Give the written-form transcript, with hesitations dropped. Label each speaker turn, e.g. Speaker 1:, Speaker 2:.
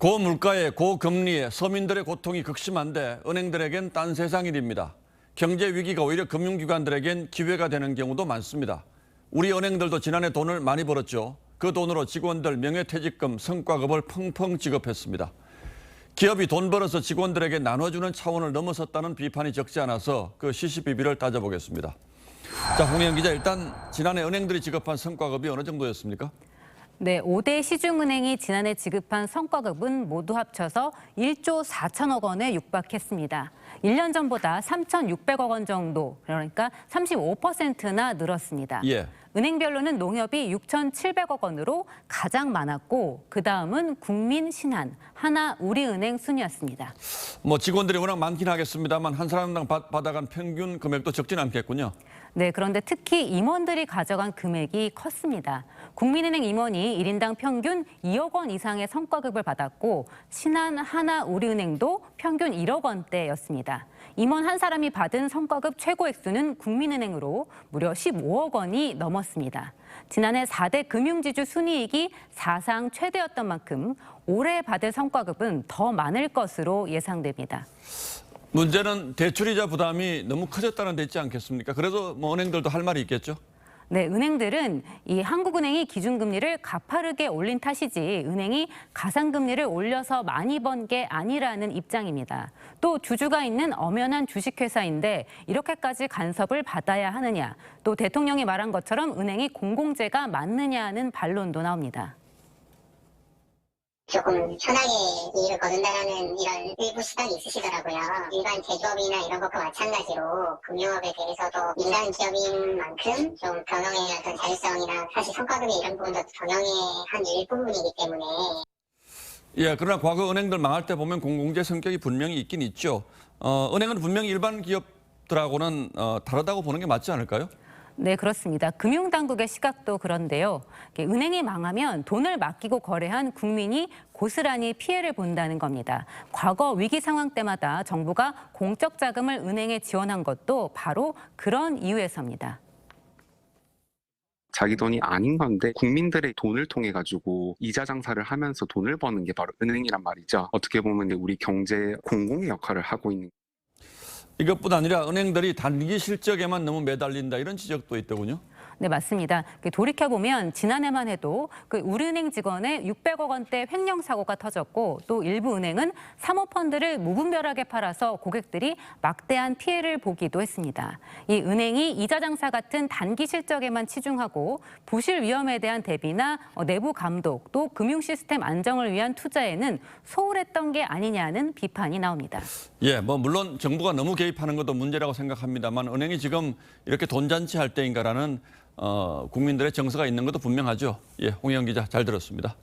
Speaker 1: 고물가에 고금리에 서민들의 고통이 극심한데 은행들에겐 딴 세상 일입니다. 경제 위기가 오히려 금융기관들에겐 기회가 되는 경우도 많습니다. 우리 은행들도 지난해 돈을 많이 벌었죠. 그 돈으로 직원들 명예퇴직금, 성과급을 펑펑 지급했습니다. 기업이 돈 벌어서 직원들에게 나눠주는 차원을 넘어섰다는 비판이 적지 않아서 그 시시비비를 따져보겠습니다. 자, 홍혜영 기자, 일단 지난해 은행들이 지급한 성과급이 어느 정도였습니까?
Speaker 2: 네, 5대 시중은행이 지난해 지급한 성과급은 모두 합쳐서 1조 4천억 원에 육박했습니다. 1년 전보다 3,600억 원 정도, 그러니까 35%나 늘었습니다.
Speaker 1: 예.
Speaker 2: 은행별로는 농협이 6,700억 원으로 가장 많았고 그다음은 국민신한, 하나우리은행 순이었습니다.
Speaker 1: 직원들이 워낙 많긴 하겠습니다만 한 사람당 받아간 평균 금액도 적진 않겠군요.
Speaker 2: 네, 그런데 특히 임원들이 가져간 금액이 컸습니다. 국민은행 임원이 1인당 평균 2억 원 이상의 성과급을 받았고 신한, 하나우리은행도 평균 1억 원대였습니다. 임원 한 사람이 받은 성과급 최고 액수는 국민은행으로 무려 15억 원이 넘었습니다. 지난해 4대 금융지주 순이익이 사상 최대였던 만큼 올해 받을 성과급은 더 많을 것으로 예상됩니다.
Speaker 1: 문제는 대출이자 부담이 너무 커졌다는 데 있지 않겠습니까? 그래도 은행들도 할 말이 있겠죠?
Speaker 2: 네, 은행들은 이 한국은행이 기준금리를 가파르게 올린 탓이지 은행이 가상금리를 올려서 많이 번 게 아니라는 입장입니다. 또 주주가 있는 엄연한 주식회사인데 이렇게까지 간섭을 받아야 하느냐, 또 대통령이 말한 것처럼 은행이 공공재가 맞느냐는 반론도 나옵니다.
Speaker 3: 조금 편하게 이익을 거둔다는 이런 일부 시각이 있으시더라고요. 일반 제조업이나 이런 것과 마찬가지로 금융업에 대해서도 민간 기업인 만큼 좀 경영의 어떤 자율성이나 사실 성과급이 이런 부분도 경영의 한 일부분이기 때문에.
Speaker 1: 예, 그러나 과거 은행들 망할 때 보면 공공재 성격이 분명히 있긴 있죠. 은행은 분명히 일반 기업들하고는 다르다고 보는 게 맞지 않을까요?
Speaker 2: 네, 그렇습니다. 금융당국의 시각도 그런데요. 은행이 망하면 돈을 맡기고 거래한 국민이 고스란히 피해를 본다는 겁니다. 과거 위기 상황 때마다 정부가 공적 자금을 은행에 지원한 것도 바로 그런 이유에서입니다.
Speaker 4: 자기 돈이 아닌 건데 국민들의 돈을 통해 가지고 이자 장사를 하면서 돈을 버는 게 바로 은행이란 말이죠. 어떻게 보면 우리 경제 공공의 역할을 하고 있는.
Speaker 1: 이것뿐 아니라 은행들이 단기 실적에만 너무 매달린다 이런 지적도 있더군요.
Speaker 2: 네, 맞습니다. 돌이켜보면 지난해만 해도 우리은행 직원의 600억 원대 횡령 사고가 터졌고 또 일부 은행은 사모펀드를 무분별하게 팔아서 고객들이 막대한 피해를 보기도 했습니다. 이 은행이 이자 장사 같은 단기 실적에만 치중하고 부실 위험에 대한 대비나 내부 감독 또 금융 시스템 안정을 위한 투자에는 소홀했던 게 아니냐는 비판이 나옵니다.
Speaker 1: 예, 물론 정부가 너무 개입하는 것도 문제라고 생각합니다만 은행이 지금 이렇게 돈잔치 할 때인가라는 국민들의 정서가 있는 것도 분명하죠. 예, 홍영 기자 잘 들었습니다.